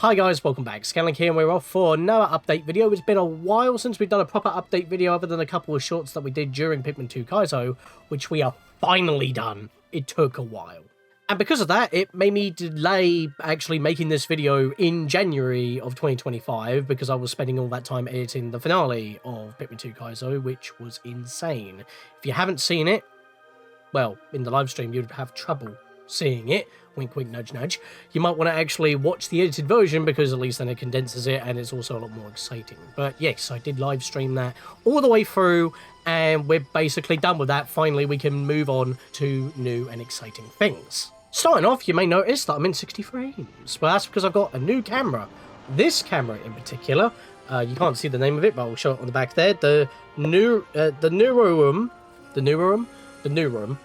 Hi guys, welcome back. Scatlink here, and we're off for another update video. It's been a while since we've done a proper update video other than a couple of shorts that we did during Pikmin 2 Kaizo, which we are finally done. It took a while. And because of that, it made me delay actually making this video in January of 2025 because I was spending all that time editing the finale of Pikmin 2 Kaizo, which was insane. If you haven't seen it, well, in the live stream, you'd have trouble seeing it. Wink, wink, nudge, nudge. You might want to actually watch the edited version because at least then it condenses it and it's also a lot more exciting. But yes, I did live stream that all the way through and we're basically done with that. Finally, we can move on to new and exciting things. Starting off, you may notice that I'm in 60 frames. Well, that's because I've got a new camera. This camera in particular, you can't see the name of it, but I'll show it on the back there. The Nuroum,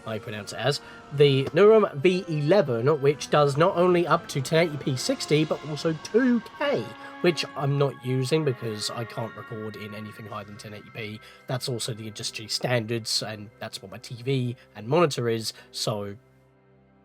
I pronounce it as, the Nuroum V11, which does not only up to 1080p 60, but also 2K, which I'm not using because I can't record in anything higher than 1080p. That's also the industry standards, and that's what my TV and monitor is, so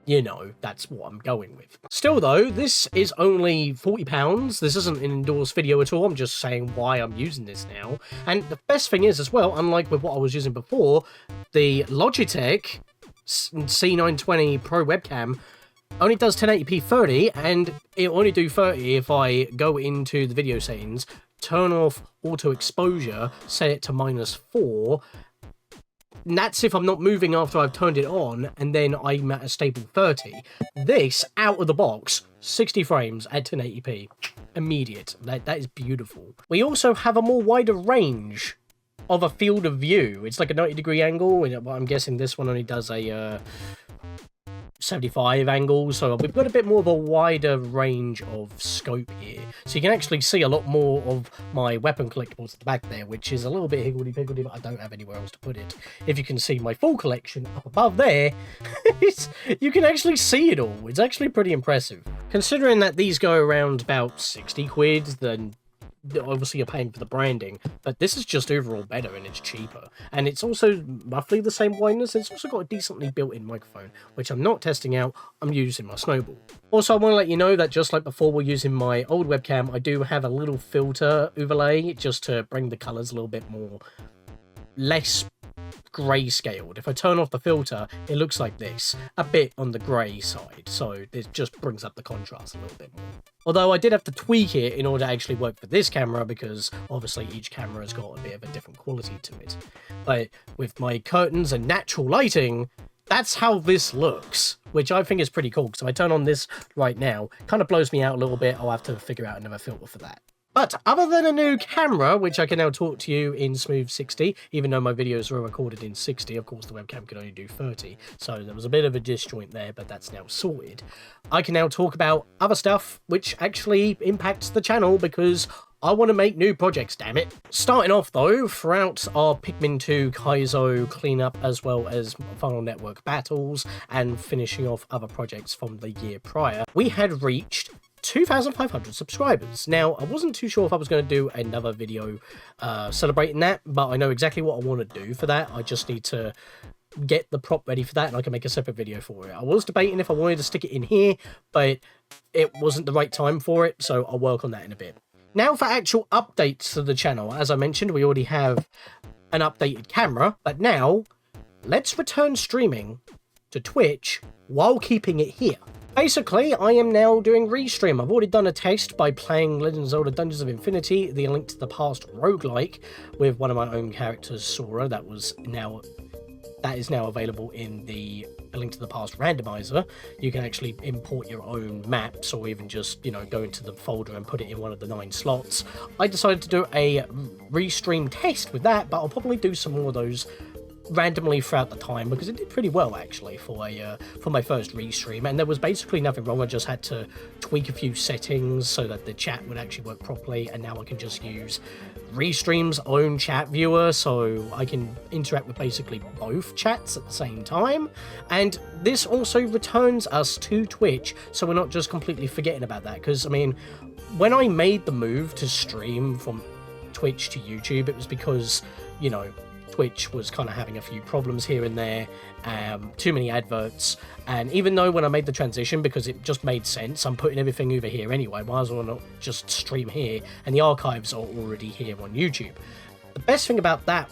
you know, that's what I'm going with. Still though, this is only £40. This isn't an endorsed video at all. I'm just saying why I'm using this now. And the best thing is as well, unlike with what I was using before, the Logitech C920 Pro webcam only does 1080p 30, and it'll only do 30 if I go into the video settings, turn off auto exposure, set it to -4, and that's if I'm not moving after I've turned it on, and then I'm at a stable 30. This, out of the box, 60 frames at 1080p. Immediate. That is beautiful. We also have a more wider range of a field of view. It's like a 90-degree angle, and I'm guessing this one only does a 75 angle, so we've got a bit more of a wider range of scope here. So you can actually see a lot more of my weapon collectibles at the back there, which is a little bit higgledy-piggledy, but I don't have anywhere else to put it. If you can see my full collection up above there, you can actually see it all. It's actually pretty impressive. Considering that these go around about 60 quid, then obviously you're paying for the branding, but this is just overall better and it's cheaper, and it's also roughly the same wideness. It's also got a decently built-in microphone, which I'm not testing out. I'm using my Snowball. Also, I want to let you know that just like before we're using my old webcam, I do have a little filter overlay just to bring the colors a little bit more less grayscaled. If I turn off the filter, it looks like this, a bit on the grey side, so it just brings up the contrast a little bit more. Although I did have to tweak it in order to actually work for this camera, because obviously each camera has got a bit of a different quality to it. But with my curtains and natural lighting, that's how this looks, which I think is pretty cool, because if I turn on this right now, it kind of blows me out a little bit. I'll have to figure out another filter for that. But other than a new camera, which I can now talk to you in smooth 60, even though my videos were recorded in 60, of course the webcam could only do 30, so there was a bit of a disjoint there, but that's now sorted. I can now talk about other stuff which actually impacts the channel, because I want to make new projects, damn it. Starting off though, throughout our Pikmin 2 Kaizo cleanup, as well as Final Network battles, and finishing off other projects from the year prior, we had reached 2,500 subscribers. Now, I wasn't too sure if I was going to do another video celebrating that, but I know exactly what I want to do for that. I just need to get the prop ready for that, and I can make a separate video for it. I was debating if I wanted to stick it in here, but it wasn't the right time for it, so I'll work on that in a bit. Now for actual updates to the channel. As I mentioned, we already have an updated camera, but now let's return streaming to Twitch while keeping it here. Basically, I am now doing Restream. I've already done a test by playing Legend of Zelda Dungeons of Infinity, the Link to the Past roguelike, with one of my own characters, Sora. That is now available in the A Link to the Past randomizer. You can actually import your own maps, or even just, you know, go into the folder and put it in one of the 9 slots. I decided to do a Restream test with that, but I'll probably do some more of those randomly throughout the time, because it did pretty well actually for my first Restream, and there was basically nothing wrong. I just had to tweak a few settings so that the chat would actually work properly, and now I can just use Restream's own chat viewer, so I can interact with basically both chats at the same time. And this also returns us to Twitch, so we're not just completely forgetting about that, because I mean, when I made the move to stream from Twitch to YouTube, it was because, you know, Twitch was kind of having a few problems here and there, too many adverts, and even though when I made the transition, because it just made sense, I'm putting everything over here anyway, might as well not just stream here, and the archives are already here on YouTube. The best thing about that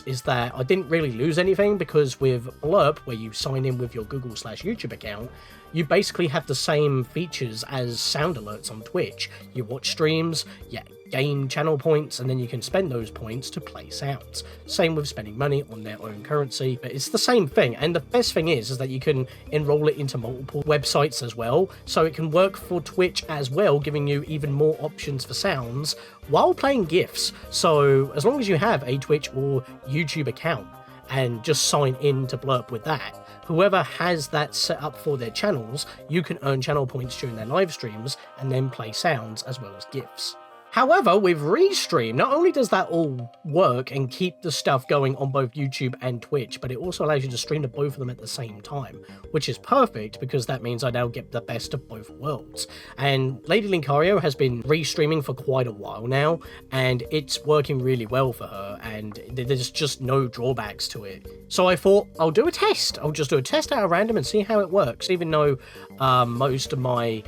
is that I didn't really lose anything, because with Blurp, where you sign in with your Google/YouTube account, you basically have the same features as sound alerts on Twitch. You watch streams, you gain channel points, and then you can spend those points to play sounds. Same with spending money on their own currency, but it's the same thing. And the best thing is that you can enroll it into multiple websites as well, so it can work for Twitch as well, giving you even more options for sounds while playing GIFs. So as long as you have a Twitch or YouTube account and just sign in to Blurp with that, whoever has that set up for their channels, you can earn channel points during their live streams and then play sounds as well as GIFs. However, with Restream, not only does that all work and keep the stuff going on both YouTube and Twitch, but it also allows you to stream to both of them at the same time, which is perfect because that means I now get the best of both worlds. And Lady Linkario has been restreaming for quite a while now, and it's working really well for her, and there's just no drawbacks to it. So I thought, I'll do a test. I'll just do a test out of random and see how it works, even though most of my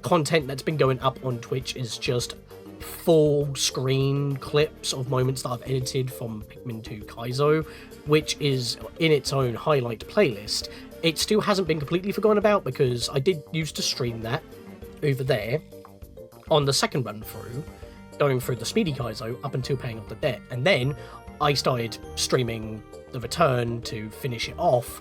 content that's been going up on Twitch is just full screen clips of moments that I've edited from Pikmin 2 Kaizo, which is in its own highlight playlist. It still hasn't been completely forgotten about, because I did used to stream that over there on the second run through, going through the Speedy Kaizo up until paying off the debt, and then I started streaming the return to finish it off,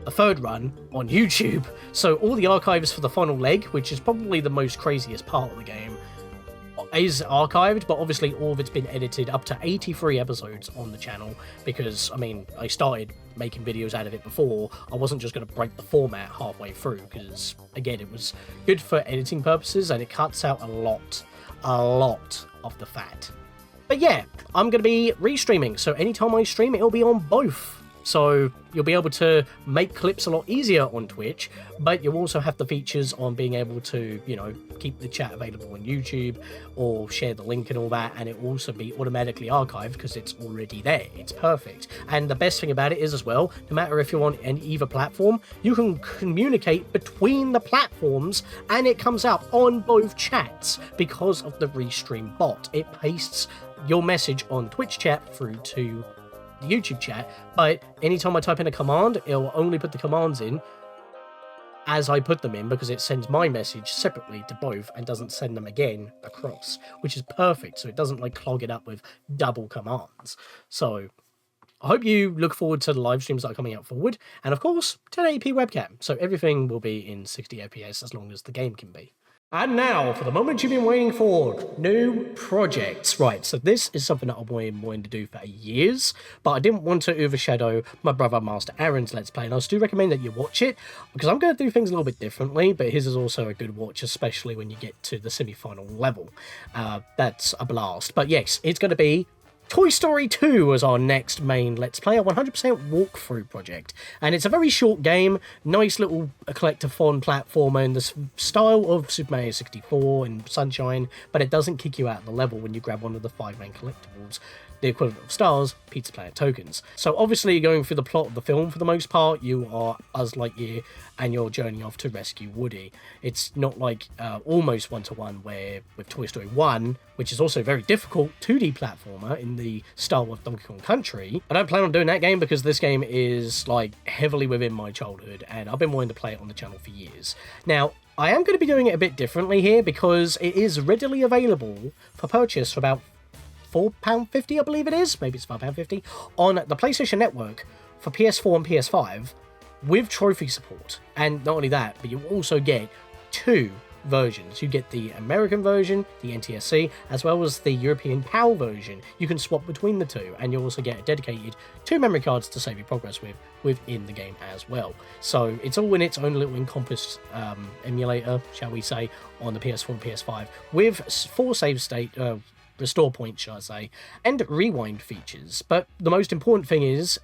a third run on YouTube. So all the archives for the final leg, which is probably the most craziest part of the game, is archived, but obviously all of it's been edited up to 83 episodes on the channel, because I mean, I started making videos out of it before. I wasn't just going to break the format halfway through, because again, it was good for editing purposes and it cuts out a lot of the fat. But yeah, I'm going to be restreaming, so anytime I stream, it'll be on both. So you'll be able to make clips a lot easier on Twitch, but you'll also have the features on being able to, you know, keep the chat available on YouTube or share the link and all that, and it will also be automatically archived because it's already there. It's perfect. And the best thing about it is as well, no matter if you're on either platform, you can communicate between the platforms and it comes out on both chats because of the Restream bot. It pastes your message on Twitch chat through to the YouTube chat, but anytime I type in a command, it'll only put the commands in as I put them in, because it sends my message separately to both and doesn't send them again across, which is perfect, so it doesn't like clog it up with double commands. So I hope you look forward to the live streams that are coming out forward, and of course 1080p webcam, so everything will be in 60 fps as long as the game can be. And now, for the moment you've been waiting for, new projects. Right, so this is something that I've been wanting to do for years, but I didn't want to overshadow my brother Master Aaron's Let's Play, and I do recommend that you watch it, because I'm going to do things a little bit differently, but his is also a good watch, especially when you get to the semi-final level. That's a blast. But yes, it's going to be Toy Story 2 as our next main Let's Play, a 100% walkthrough project. And it's a very short game, nice little collectathon platformer in the style of Super Mario 64 and Sunshine, but it doesn't kick you out of the level when you grab one of the 5 main collectibles, the equivalent of stars, Pizza Planet tokens. So obviously you're going through the plot of the film for the most part. You are Buzz Lightyear and you're journeying off to rescue Woody. It's not like almost one-to-one where with Toy Story 1, which is also a very difficult 2D platformer in the style of Donkey Kong Country. I don't plan on doing that game because this game is like heavily within my childhood and I've been wanting to play it on the channel for years. Now, I am going to be doing it a bit differently here because it is readily available for purchase for about £4.50, I believe it is, maybe it's £5.50, on the PlayStation Network for PS4 and PS5 with trophy support. And not only that, but you also get 2 versions. You get the American version, the NTSC, as well as the European PAL version. You can swap between the two, and you also get a dedicated 2 memory cards to save your progress with within the game as well. So it's all in its own little encompassed emulator, shall we say, on the PS4 and PS5 with 4 save state restore points, shall I say, and rewind features. But the most important thing is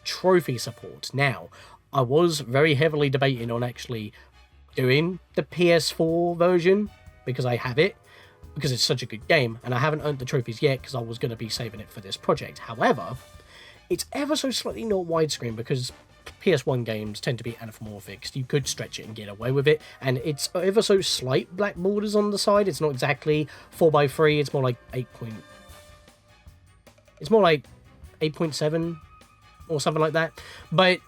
trophy support. Now, I was very heavily debating on actually doing the PS4 version because I have it, because it's such a good game, and I haven't earned the trophies yet because I was going to be saving it for this project. However, It's ever so slightly not widescreen because PS1 games tend to be anamorphic. You could stretch it and get away with it, and it's ever so slight black borders on the side. It's not exactly 4:3. It's more like 8 point. It's more like 8.7 or something like that. But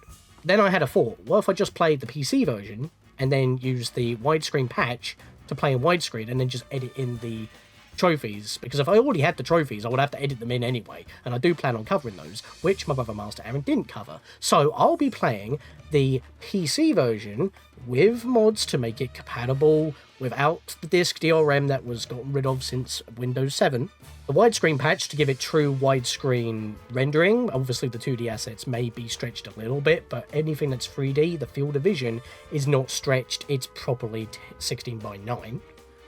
then I had a thought. What if I just played the PC version and then use the widescreen patch to play in widescreen and then just edit in the trophies? Because if I already had the trophies, I would have to edit them in anyway, and I do plan on covering those, which my brother Master Aaron didn't cover. So I'll be playing the PC version with mods to make it compatible without the disk DRM that was gotten rid of since Windows 7. The widescreen patch to give it true widescreen rendering. Obviously the 2D assets may be stretched a little bit, but anything that's 3D, the field of vision is not stretched. It's properly 16:9.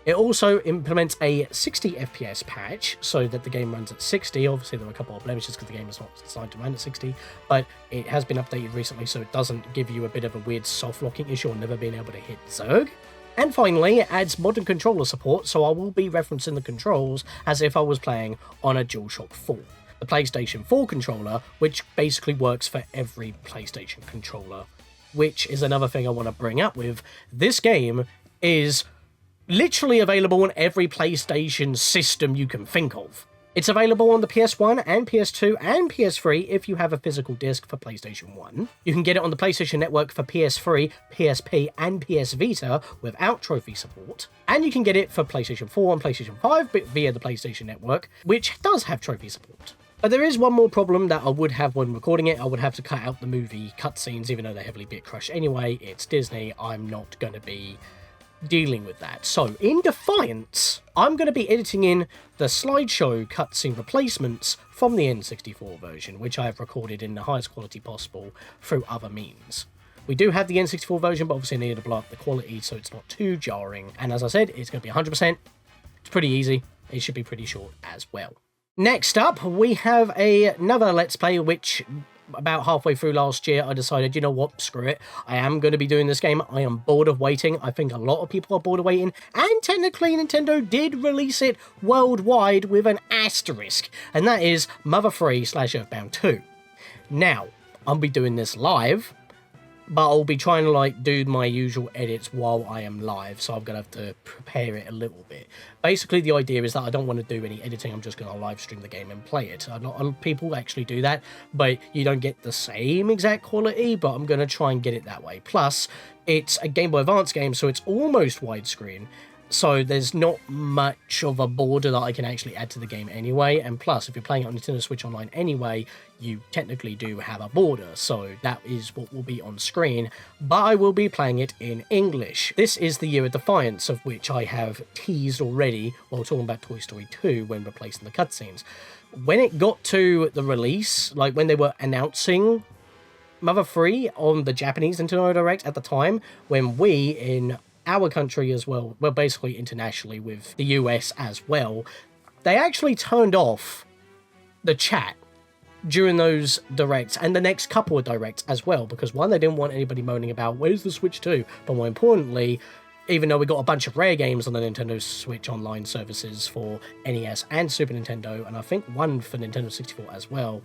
It also implements a 60 FPS patch so that the game runs at 60. Obviously, there are a couple of blemishes because the game is not designed to run at 60, but it has been updated recently so it doesn't give you a bit of a weird soft locking issue or never being able to hit Zerg. And finally, it adds modern controller support, so I will be referencing the controls as if I was playing on a DualShock 4. The PlayStation 4 controller, which basically works for every PlayStation controller, which is another thing I want to bring up with. This game is literally available on every PlayStation system you can think of. It's available on the PS1 and PS2 and PS3 if you have a physical disc for PlayStation 1. You can get it on the PlayStation Network for PS3, PSP and PS Vita without trophy support. And you can get it for PlayStation 4 and PlayStation 5 via the PlayStation Network, which does have trophy support. But there is one more problem that I would have when recording it. I would have to cut out the movie cutscenes, even though they're heavily bit crushed anyway. It's Disney. I'm not going to be dealing with that. So in Defiance, I'm going to be editing in the slideshow cutscene replacements from the N64 version, which I have recorded in the highest quality possible through other means. We do have the N64 version, but obviously I needed to blow up the quality so it's not too jarring. And as I said, it's going to be 100%. It's pretty easy. It should be pretty short as well. Next up, we have another Let's Play, which about halfway through last year, I decided, you know what, screw it. I am going to be doing this game. I am bored of waiting. I think a lot of people are bored of waiting. And technically, Nintendo did release it worldwide with an asterisk. And that is Mother 3/Earthbound 2. Now, I'll be doing this live, but I'll be trying to like do my usual edits while I am live, so I'm going to have to prepare it a little bit. Basically, the idea is that I don't want to do any editing, I'm just going to live stream the game and play it. A lot of people actually do that, but you don't get the same exact quality, but I'm going to try and get it that way. Plus, it's a Game Boy Advance game, so it's almost widescreen. So there's not much of a border that I can actually add to the game anyway, and plus if you're playing it on Nintendo Switch Online anyway, you technically do have a border, so that is what will be on screen, but I will be playing it in English. This is the year of Defiance, of which I have teased already while talking about Toy Story 2 when replacing the cutscenes. When it got to the release, like when they were announcing Mother 3 on the Japanese Nintendo Direct at the time, when we in our country as well, basically internationally with the US as well, they actually turned off the chat during those directs and the next couple of directs as well, because one, they didn't want anybody moaning about where's the Switch 2, but more importantly, even though we got a bunch of rare games on the Nintendo Switch Online services for NES and Super Nintendo, and I think one for Nintendo 64 as well,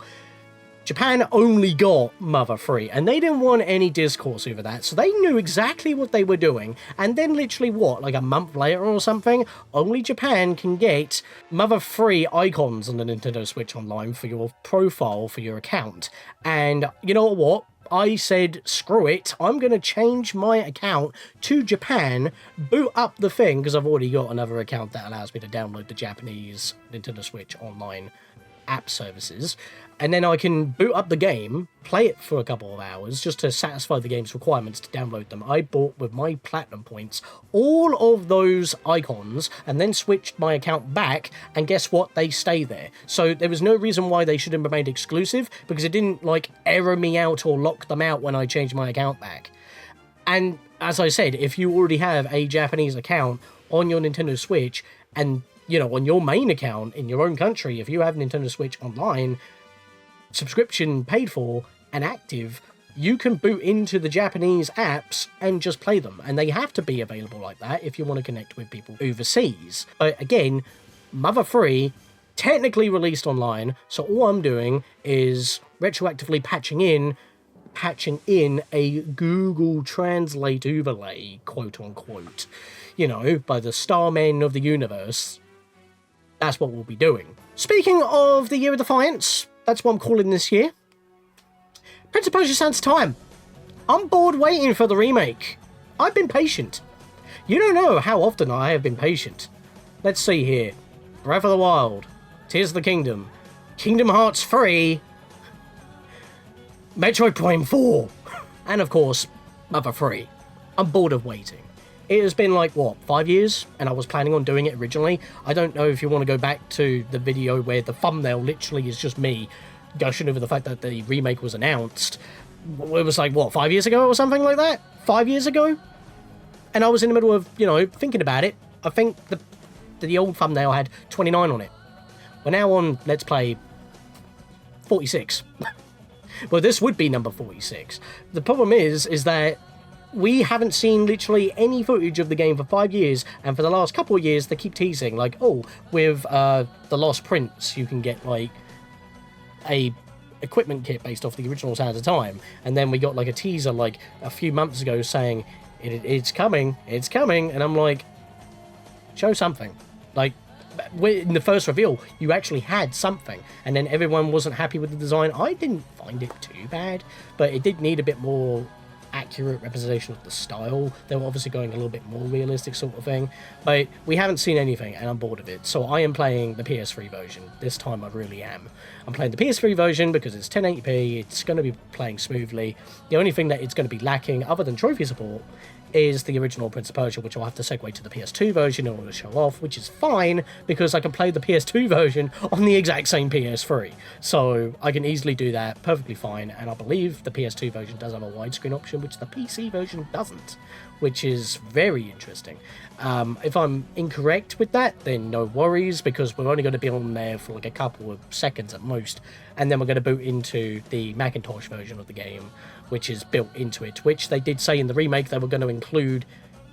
Japan only got Mother 3, and they didn't want any discourse over that, so they knew exactly what they were doing, and then literally, what, like a month later or something, only Japan can get Mother 3 icons on the Nintendo Switch Online for your profile, for your account, and you know what? I said, screw it, I'm going to change my account to Japan, boot up the thing, because I've already got another account that allows me to download the Japanese Nintendo Switch Online app services, and then I can boot up the game, play it for a couple of hours just to satisfy the game's requirements to download them. I bought with my platinum points all of those icons and then switched my account back, and guess what, they stay there. So there was no reason why they should have remained exclusive, because it didn't like error me out or lock them out when I changed my account back. And as I said, if you already have a Japanese account on your Nintendo Switch, and you know, on your main account in your own country, if you have Nintendo Switch Online subscription paid for and active, you can boot into the Japanese apps and just play them. And they have to be available like that if you want to connect with people overseas. But again, Mother 3 technically released online, so all I'm doing is retroactively patching in a Google Translate overlay, quote unquote, you know, by the starmen of the universe. That's what we'll be doing. Speaking of the year of Defiance, that's what I'm calling this year. Prince of Persia: Sands of Time. I'm bored waiting for the remake. I've been patient. You don't know how often I have been patient. Let's see here. Breath of the Wild, Tears of the Kingdom, Kingdom Hearts 3, Metroid Prime 4, and of course, Mother 3. I'm bored of waiting. It has been like, what, 5 years? And I was planning on doing it originally. I don't know if you want to go back to the video where the thumbnail literally is just me gushing over the fact that the remake was announced. It was like, what, 5 years ago or something like that? 5 years ago? And I was in the middle of, you know, thinking about it. I think the old thumbnail had 29 on it. We're now on Let's Play 46. Well, this would be number 46. The problem is that we haven't seen literally any footage of the game for 5 years, and for the last couple of years they keep teasing, like, oh, with The Lost Prince you can get, like, a equipment kit based off the original Sands of Time, and then we got, like, a teaser, like, a few months ago saying, it's coming, and I'm like, show something. Like, in the first reveal, you actually had something, and then everyone wasn't happy with the design. I didn't find it too bad, but it did need a bit more accurate representation of the style. They were obviously going a little bit more realistic sort of thing, but we haven't seen anything, and I'm bored of it. So I am playing the PS3 version. This time I really am. I'm playing the PS3 version because it's 1080p, it's going to be playing smoothly. The only thing that it's going to be lacking, other than trophy support, is the original Prince of Persia, which I'll have to segue to the PS2 version in order to show off, which is fine, because I can play the PS2 version on the exact same PS3. So I can easily do that perfectly fine, and I believe the PS2 version does have a widescreen option, which the PC version doesn't, which is very interesting. If I'm incorrect with that, then no worries, because we're only going to be on there for like a couple of seconds at most, and then we're going to boot into the Macintosh version of the game, which is built into it, which they did say in the remake they were going to include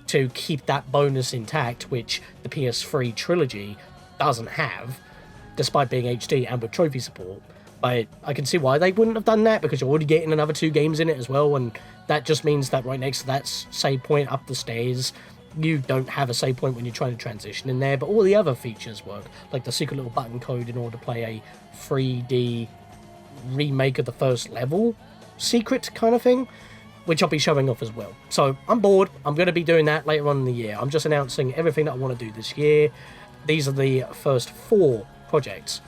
to keep that bonus intact, which the PS3 trilogy doesn't have, despite being HD and with trophy support. But I can see why they wouldn't have done that, because you're already getting another 2 games in it as well, and that just means that right next to that save point up the stairs, you don't have a save point when you're trying to transition in there, but all the other features work, like the secret little button code in order to play a 3D remake of the first level secret kind of thing, which I'll be showing off as well. So I'm bored. I'm going to be doing that later on in the year. I'm just announcing everything that I want to do this year. These are the first 4 projects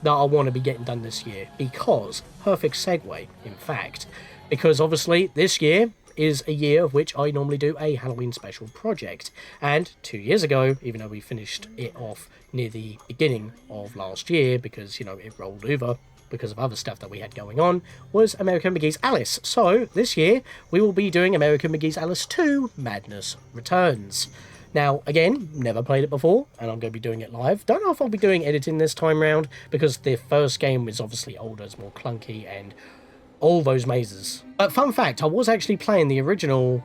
that I want to be getting done this year, because, perfect segue, in fact, because obviously this year is a year of which I normally do a Halloween special project, and 2 years ago, even though we finished it off near the beginning of last year, because, you know, it rolled over because of other stuff that we had going on, was American McGee's Alice. So this year we will be doing American McGee's Alice 2 Madness Returns. Now, again, never played it before, and I'm going to be doing it live. Don't know if I'll be doing editing this time round, because the first game is obviously older, it's more clunky, and all those mazes. But fun fact, I was actually playing the original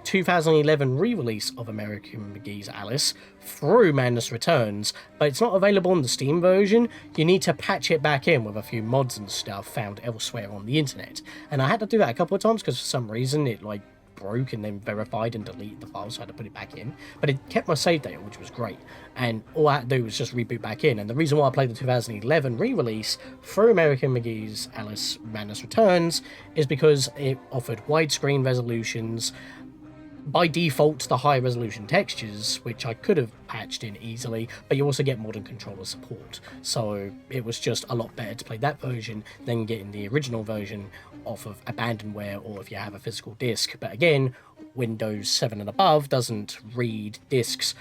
2011 re-release of American McGee's Alice through Madness Returns, but it's not available on the Steam version. You need to patch it back in with a few mods and stuff found elsewhere on the internet. And I had to do that a couple of times because for some reason it like broke and then verified and deleted the file, so I had to put it back in. But it kept my save data, which was great. And all I had to do was just reboot back in. And the reason why I played the 2011 re-release through American McGee's Alice Madness Returns is because it offered widescreen resolutions, by default the high resolution textures, which I could have patched in easily, but you also get modern controller support, so it was just a lot better to play that version than getting the original version off of abandonware or if you have a physical disc. But again, Windows 7 and above doesn't read discs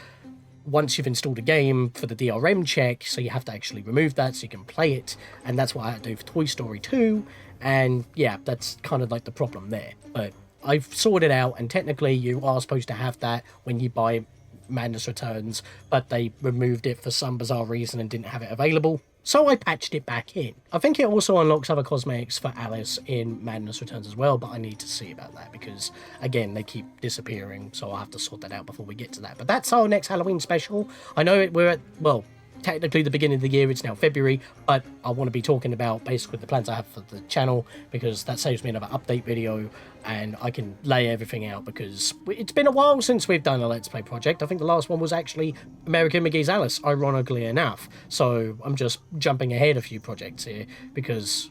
once you've installed a game for the DRM check, so you have to actually remove that so you can play it, and that's what I had to do for Toy Story 2, and yeah, that's kind of like the problem there. But I've sorted out, and technically you are supposed to have that when you buy Madness Returns, but they removed it for some bizarre reason and didn't have it available, so I patched it back in. I think it also unlocks other cosmetics for Alice in Madness Returns as well, but I need to see about that because, again, they keep disappearing, so I'll have to sort that out before we get to that. But that's our next Halloween special. I know we're at, well, technically the beginning of the year. It's now February, but I want to be talking about basically the plans I have for the channel, because that saves me another update video and I can lay everything out, because it's been a while since we've done a Let's Play project. I think the last one was actually American McGee's Alice, ironically enough. So I'm just jumping ahead a few projects here because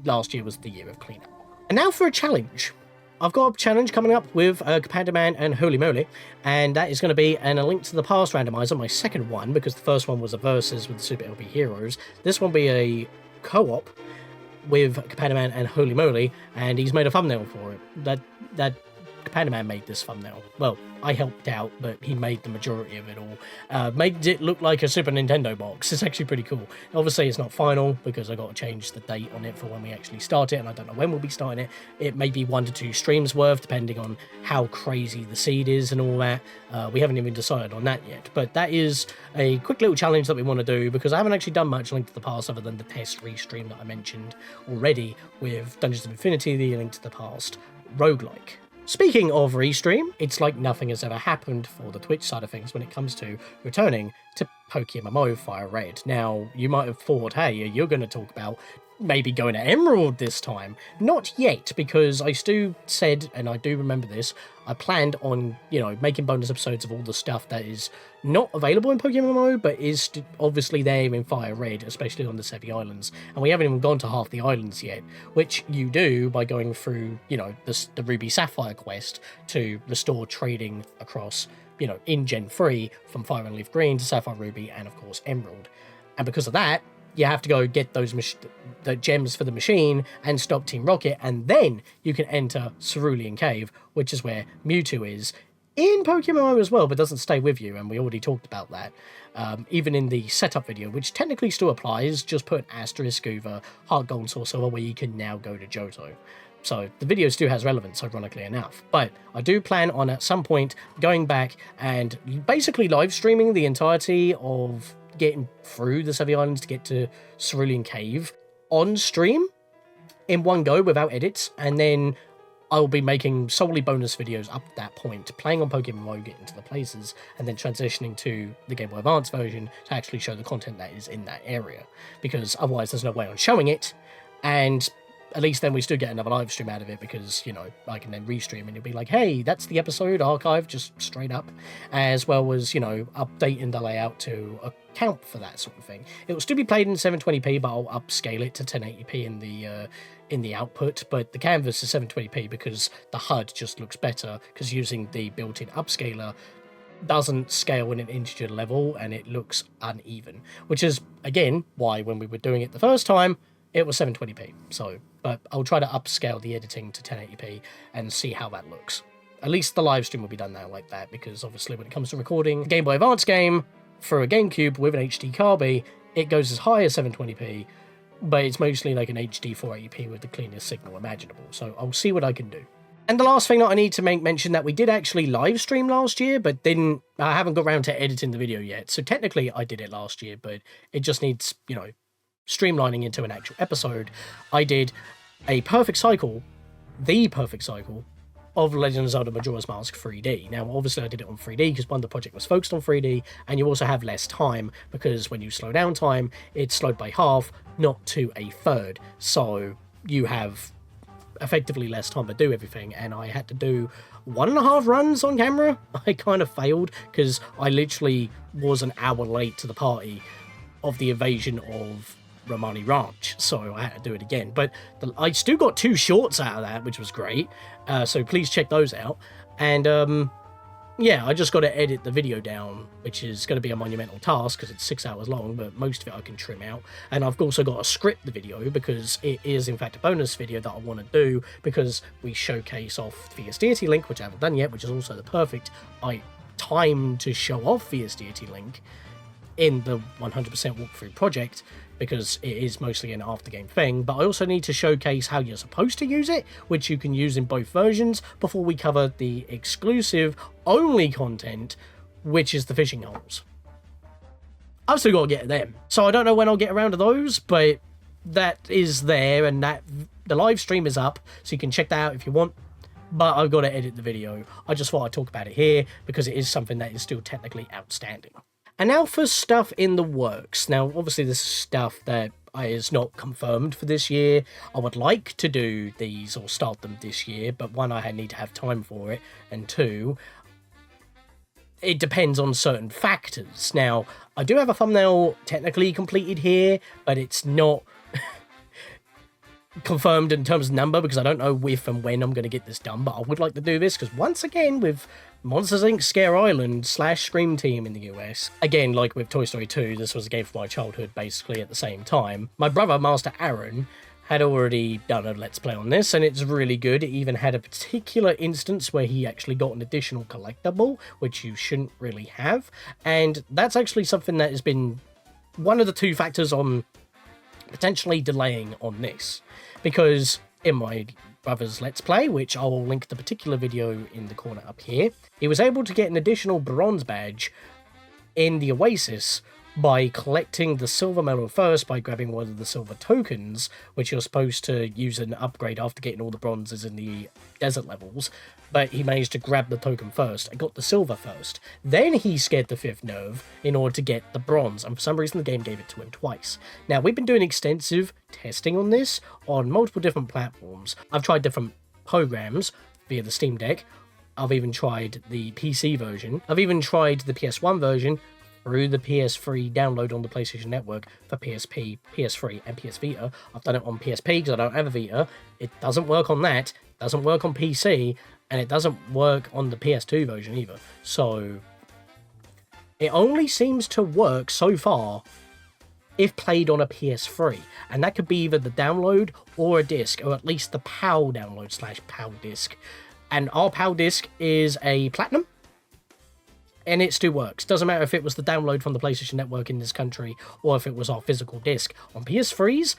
last year was the year of cleanup. And now for a challenge. I've got a challenge coming up with Commander Man and Holy Moly, and that is going to be a Link to the Past randomizer, my second one, because the first one was a versus with the Super LP Heroes. This one will be a co-op with Commander Man and Holy Moly, and he's made a thumbnail for it. That Commander Man made this thumbnail. Well, I helped out, but he made the majority of it all. Made it look like a Super Nintendo box. It's actually pretty cool. Obviously, it's not final, because I got to change the date on it for when we actually start it, and I don't know when we'll be starting it. It may be 1 to 2 streams worth, depending on how crazy the seed is and all that. We haven't even decided on that yet, but that is a quick little challenge that we want to do, because I haven't actually done much Link to the Past other than the test restream that I mentioned already with Dungeons of Infinity, the Link to the Past roguelike. Speaking of Restream, it's like nothing has ever happened for the Twitch side of things when it comes to returning to PokeMMO Fire Red. Now, you might have thought, hey, you're going to talk about maybe going to Emerald this time. Not yet, because I still said, and I do remember this, I planned on, making bonus episodes of all the stuff that is not available in PokeMMO, but is obviously there in Fire Red, especially on the Sevi Islands. And we haven't even gone to half the islands yet, which you do by going through, the Ruby Sapphire quest to restore trading across, in Gen 3 from Fire and Leaf Green to Sapphire Ruby and, of course, Emerald. And because of that, you have to go get those the gems for the machine and stop Team Rocket, and then you can enter Cerulean Cave, which is where Mewtwo is in PokeMMO as well, but doesn't stay with you, and we already talked about that. Even in the setup video, which technically still applies, just put an asterisk over Heart Gold Soul Silver, where you can now go to Johto. So the video still has relevance, ironically enough. But I do plan on, at some point, going back and basically live streaming the entirety of getting through the Sevi Islands to get to Cerulean Cave on stream in one go without edits, and then I'll be making solely bonus videos up to that point, playing on PokeMMO, getting to the places, and then transitioning to the Game Boy Advance version to actually show the content that is in that area, because otherwise there's no way on showing it, and at least then we still get another live stream out of it, because, I can then restream and it'll be like, hey, that's the episode archive, just straight up, as well as, updating the layout to account for that sort of thing. It will still be played in 720p, but I'll upscale it to 1080p in the output, but the canvas is 720p because the HUD just looks better, because using the built-in upscaler doesn't scale in an integer level and it looks uneven, which is, again, why when we were doing it the first time, it was 720p. So, but I'll try to upscale the editing to 1080p and see how that looks. At least the live stream will be done now like that, because obviously when it comes to recording a Game Boy Advance game for a GameCube with an HD Carby, it goes as high as 720p, but it's mostly like an HD 480p with the cleanest signal imaginable. So I'll see what I can do. And the last thing that I need to make mention, that we did actually live stream last year, but I haven't got around to editing the video yet. So technically I did it last year, but it just needs, streamlining into an actual episode. I did a perfect cycle, the perfect cycle, of Legend of Zelda Majora's Mask 3D. Now, obviously I did it on 3D because one of the project was focused on 3D, and you also have less time, because when you slow down time, it's slowed by half, not to a third. So you have effectively less time to do everything, and I had to do 1.5 runs on camera. I kind of failed because I literally was an hour late to the party of the invasion of Romani Ranch, so I had to do it again. But I still got 2 shorts out of that, which was great, so please check those out. And yeah, I just got to edit the video down, which is going to be a monumental task because it's 6 hours long, but most of it I can trim out. And I've also got to script the video, because it is in fact a bonus video that I want to do, because we showcase off Fierce Deity Link, which I haven't done yet, which is also the perfect time to show off Fierce Deity Link in the 100% walkthrough project, because it is mostly an after-game thing. But I also need to showcase how you're supposed to use it, which you can use in both versions, before we cover the exclusive only content, which is the fishing holes. I've still got to get to them, so I don't know when I'll get around to those, but that is there, and that the live stream is up, so you can check that out if you want. But I've got to edit the video. I just thought I'd talk about it here, because it is something that is still technically outstanding. And now for stuff in the works. Now, obviously, this is stuff that is not confirmed for this year. I would like to do these or start them this year, but one, I need to have time for it, and two, it depends on certain factors. Now, I do have a thumbnail technically completed here, but it's not confirmed in terms of number because I don't know if and when I'm going to get this done, but I would like to do this because once again with Monsters Inc. Scare Island / Scream Team in the US, again like with Toy Story 2, this was a game from my childhood basically at the same time. My brother, Master Aaron, had already done a Let's Play on this, and it's really good. It even had a particular instance where he actually got an additional collectible, which you shouldn't really have, and that's actually something that has been one of the two factors on potentially delaying on this, because in my brother's Let's Play, which I will link the particular video in the corner up here, he was able to get an additional bronze badge in the Oasis by collecting the silver medal first by grabbing one of the silver tokens, which you're supposed to use an upgrade after getting all the bronzes in the desert levels, but he managed to grab the token first and got the silver first. Then he scared the fifth nerve in order to get the bronze, and for some reason the game gave it to him twice. Now, we've been doing extensive testing on this on multiple different platforms. I've tried different programs via the Steam Deck. I've even tried the PC version. I've even tried the PS1 version through the PS3 download on the PlayStation Network for PSP, PS3, and PS Vita. I've done it on PSP because I don't have a Vita. It doesn't work on that, it doesn't work on PC, and it doesn't work on the PS2 version either. So it only seems to work so far if played on a PS3, and that could be either the download or a disc, or at least the PAL download / PAL disc. And our PAL disc is a Platinum, and it still works. Doesn't matter if it was the download from the PlayStation Network in this country or if it was our physical disc. On PS3s,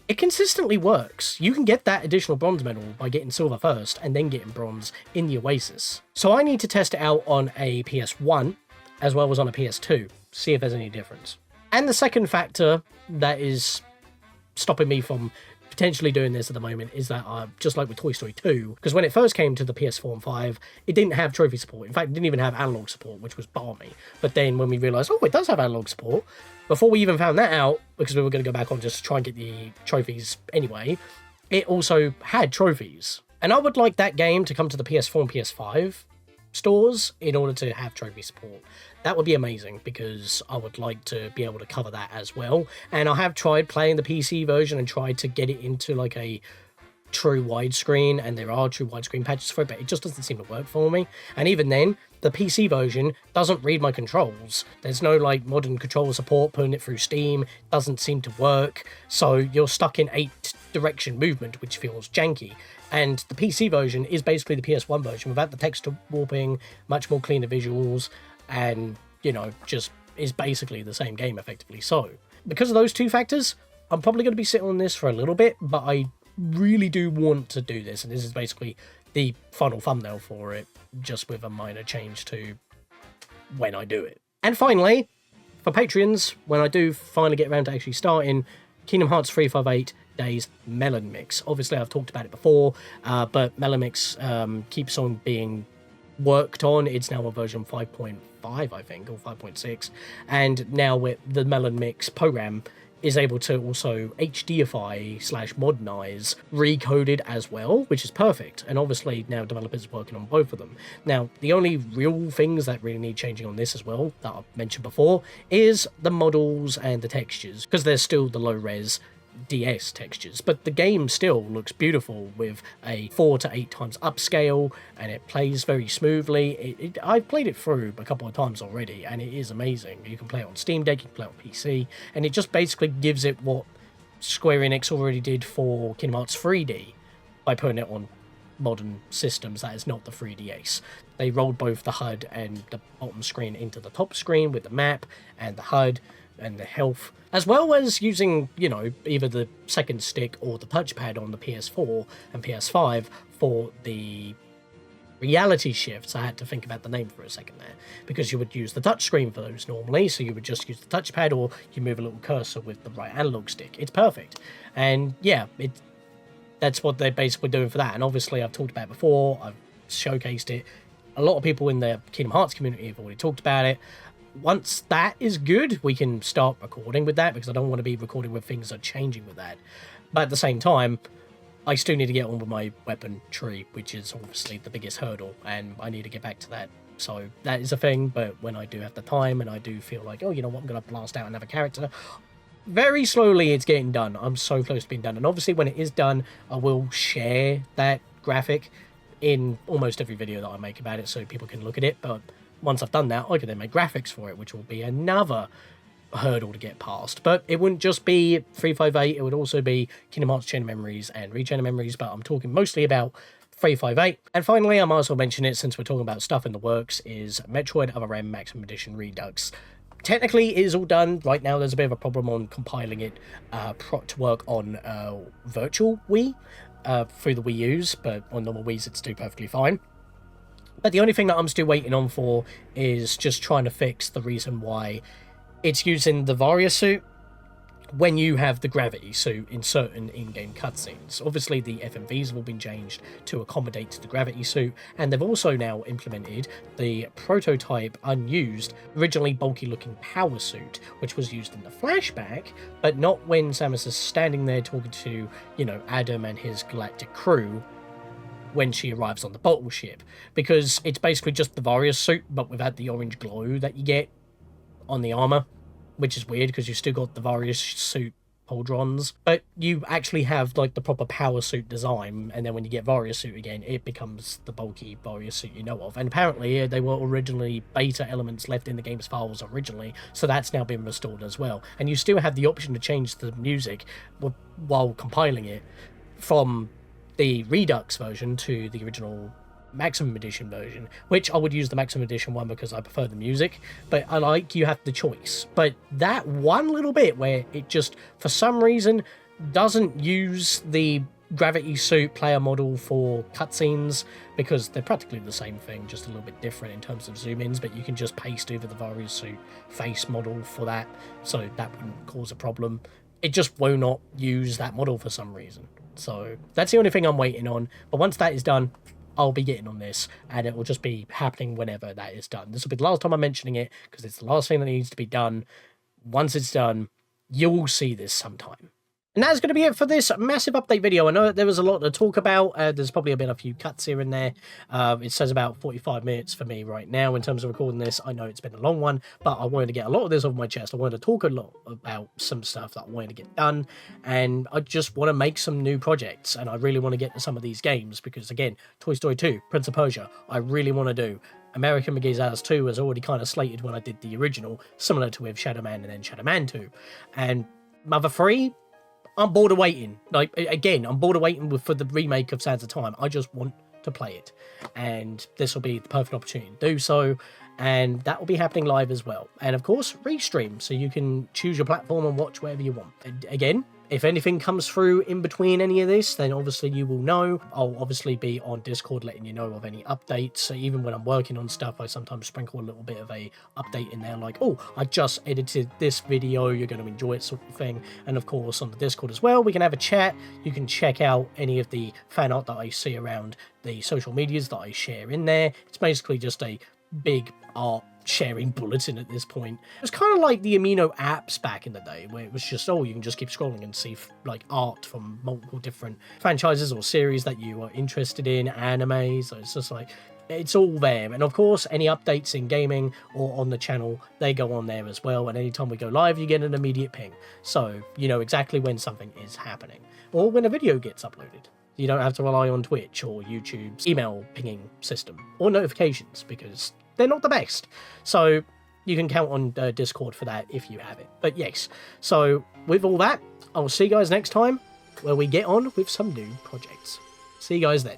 it consistently works. You can get that additional bronze medal by getting silver first and then getting bronze in the Oasis. So I need to test it out on a PS1 as well as on a PS2, see if there's any difference. And the second factor that is stopping me from potentially doing this at the moment is that just like with Toy Story 2, because when it first came to the PS4 and 5, it didn't have trophy support. In fact, it didn't even have analog support, which was balmy. But then when we realised, oh, it does have analog support, before we even found that out, because we were going to go back on just to try and get the trophies anyway, it also had trophies. And I would like that game to come to the PS4 and PS5 stores in order to have trophy support. That would be amazing, because I would like to be able to cover that as well. And I have tried playing the PC version and tried to get it into like a true widescreen, and there are true widescreen patches for it, but it just doesn't seem to work for me. And even then, the PC version doesn't read my controls. There's no like modern controller support, putting it through Steam doesn't seem to work, so you're stuck in 8-direction movement, which feels janky. And the PC version is basically the PS1 version without the texture warping, much more cleaner visuals, and, you know, just is basically the same game effectively. So, because of those two factors, I'm probably going to be sitting on this for a little bit, but I really do want to do this, and this is basically the final thumbnail for it, just with a minor change to when I do it. And finally, for Patreons, when I do finally get around to actually starting Kingdom Hearts 358 Days Melon Mix. Obviously, I've talked about it before, but Melon Mix keeps on being worked on. It's now a version 5.5, I think, or 5.6, and now with the Melon Mix program is able to also HDify / modernize Recoded as well, which is perfect. And obviously now developers are working on both of them. Now, the only real things that really need changing on this as well, that I've mentioned before, is the models and the textures, because there's still the low-res DS textures, but the game still looks beautiful with a 4 to 8 times upscale, and it plays very smoothly. I've played it through a couple of times already, and it is amazing. You can play it on Steam Deck, you can play it on PC, and it just basically gives it what Square Enix already did for Kingdom Hearts 3D by putting it on modern systems that is not the 3DS. They rolled both the HUD and the bottom screen into the top screen with the map and the HUD and the health, as well as using, you know, either the second stick or the touchpad on the PS4 and PS5 for the reality shifts. I had to think about the name for a second there, because you would use the touchscreen for those normally, so you would just use the touchpad, or you move a little cursor with the right analog stick. It's perfect. And yeah, that's what they're basically doing for that. And obviously, I've talked about it before, I've showcased it. A lot of people in the Kingdom Hearts community have already talked about it. once that is good, we can start recording with that, because I don't want to be recording with things that are changing with that. But at the same time, I still need to get on with my weapon tree, which is obviously the biggest hurdle, and I need to get back to that. So that is a thing, but when I do have the time and I do feel like, oh, you know what, I'm going to blast out another character, very slowly it's getting done. I'm so close to being done. And obviously when it is done, I will share that graphic in almost every video that I make about it so people can look at it. But once I've done that, I can then make graphics for it, which will be another hurdle to get past. But it wouldn't just be 358, it would also be Kingdom Hearts Chain of Memories and Re-Chain of Memories, but I'm talking mostly about 358. And finally, I might as well mention it since we're talking about stuff in the works, is Metroid Other M Maximum Edition Redux. Technically, it is all done. Right now, there's a bit of a problem on compiling it to work on Virtual Wii through the Wii U's, but on normal Wii's, it's still perfectly fine. But the only thing that I'm still waiting on for is just trying to fix the reason why it's using the Varia suit when you have the gravity suit in certain in-game cutscenes. Obviously, the FMVs have all been changed to accommodate the gravity suit, and they've also now implemented the prototype, unused, originally bulky-looking power suit, which was used in the flashback, but not when Samus is standing there talking to, you know, Adam and his galactic crew when she arrives on the bottle ship, because it's basically just the Varia suit, but without the orange glow that you get on the armor, which is weird because you've still got the Varia suit pauldrons, but you actually have like the proper power suit design, and then when you get Varia suit again, it becomes the bulky Varia suit you know of. And apparently they were originally beta elements left in the game's files originally, so that's now been restored as well. And you still have the option to change the music while compiling it from the Redux version to the original Maximum Edition version, which I would use the Maximum Edition one because I prefer the music, but I like you have the choice. But that one little bit where it just, for some reason, doesn't use the gravity suit player model for cutscenes, because they're practically the same thing, just a little bit different in terms of zoom-ins, but you can just paste over the Varia suit face model for that, so that wouldn't cause a problem. It just will not use that model for some reason. So that's the only thing I'm waiting on, but once that is done, I'll be getting on this, and it will just be happening whenever that is done. This will be the last time I'm mentioning it, because it's the last thing that needs to be done. Once it's done, you'll see this sometime. And that's going to be it for this massive update video. I know that there was a lot to talk about. There's probably been a few cuts here and there. It says about 45 minutes for me right now in terms of recording this. I know it's been a long one, but I wanted to get a lot of this off my chest. I wanted to talk a lot about some stuff that I wanted to get done, and I just want to make some new projects, and I really want to get to some of these games because, again, Toy Story 2, Prince of Persia, I really want to do. American McGee's House 2 was already kind of slated when I did the original, similar to with Shadow Man and then Shadow Man 2. And Mother 3, I'm bored of waiting. Like, again, I'm bored of waiting for the remake of Sands of Time. I just want to play it. And this will be the perfect opportunity to do so. And that will be happening live as well. And of course, Restream, so you can choose your platform and watch whatever you want. And again, if anything comes through in between any of this, then obviously you will know. I'll obviously be on Discord letting you know of any updates. So even when I'm working on stuff, I sometimes sprinkle a little bit of a update in there, like, oh, I just edited this video, you're going to enjoy it, sort of thing. And of course, on the Discord as well, we can have a chat. You can check out any of the fan art that I see around the social medias that I share in there. It's basically just a big art sharing bulletin at this point. It was kind of like the Amino apps back in the day, where it was just, oh, you can just keep scrolling and see like art from multiple different franchises or series that you are interested in, anime. So it's just like, it's all there. And of course, any updates in gaming or on the channel, they go on there as well. And anytime we go live, you get an immediate ping, so you know exactly when something is happening or when a video gets uploaded. You don't have to rely on Twitch or YouTube's email pinging system or notifications, because they're not the best. So you can count on Discord for that if you have it. But yes, so with all that, I will see you guys next time where we get on with some new projects. See you guys then.